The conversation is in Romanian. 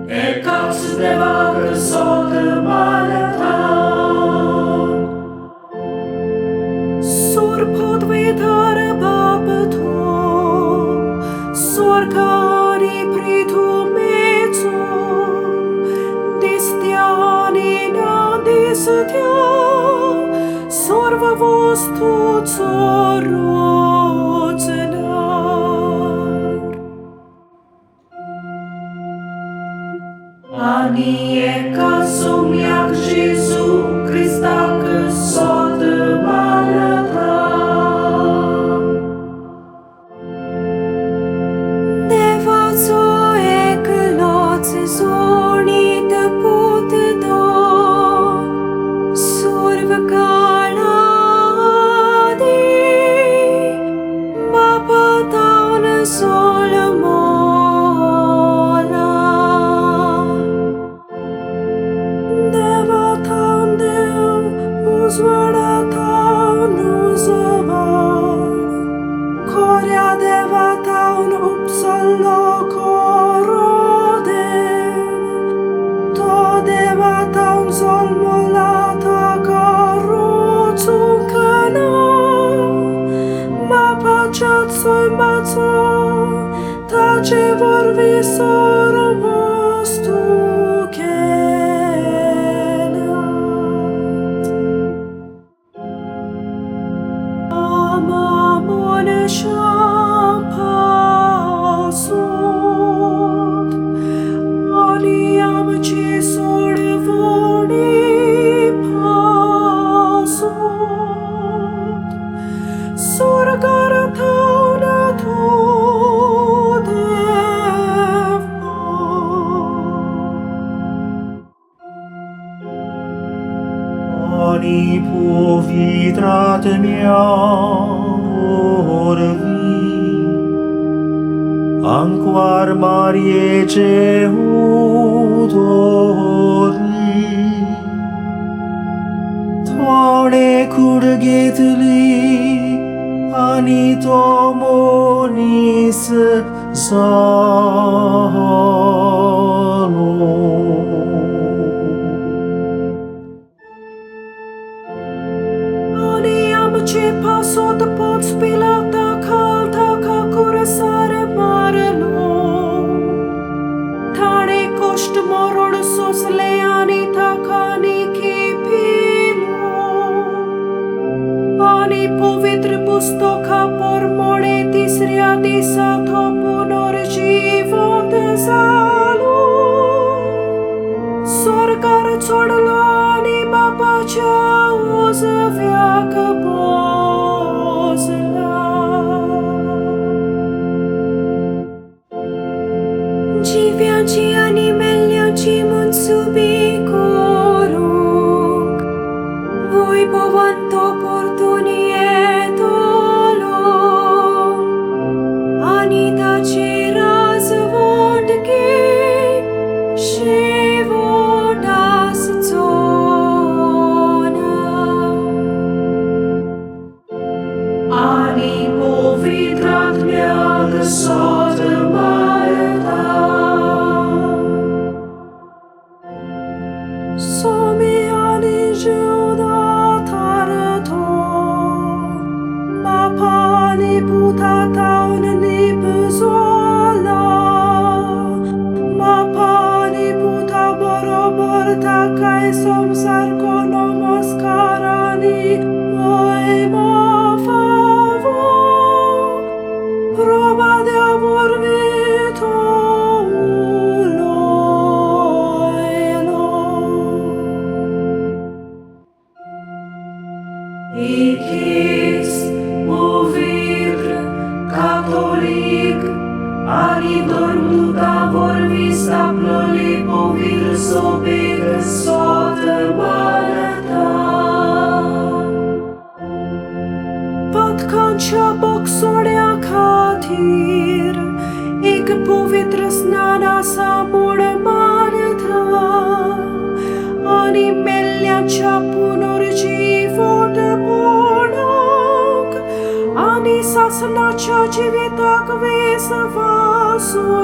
Ekaps devaka sotă malata. Sor podvetar babato, sorgari pritu mezo, destiani na destia, sorva vostu corocenar. Ani ekasum jak Jezu Krista că sotă malata. Nevazo ekloce zornite putedo, surva galadi, mapa tauna solmola. Deva taun deu, uzvara taun uzvar, Korea deva taun Uppsala korodev, to deva taun solmola ta karotsukana, mapa chatsoi matso, ta ce vorvi sorovostu kenat. Ama bone shapasut, aniam ci sorvoni pasut, sorgara tauna tu devma. Ani povitrat mea orvi, anquar Marie Ceudori, Tone curgetli, ani tomonis zalo. Aniam ce pasot pot spilata calta ca curăsare marelo. Tare coșt morul sus leani tacani chipilo. Ani povitr pustoka pormone tisria disa topunor život zalu. Sorgar चोडलो आणि बापाच्या उजव्याक बोजला. जिव्याची आणि मेल्ल्याची मनसुबी करूंक वैभवांत परतुनियेतलो आणि ताचे राजवटके शेवटास चोना. Ani povitratmiak sotă malata. Somiani giudatarto, mapani putataun nipuzola, mapani puta borobor takai somsar konomos karani oi mafavo, prova de amor vito Ikis movir catholic, ani dormuta vorbi staploli povir sobeg sotă malata. Pat kancha boksoria khatir ek pavitra snana samud martha ani melyacha punorjivot ponak आणि सासनाच्या जीवितक वेस वासू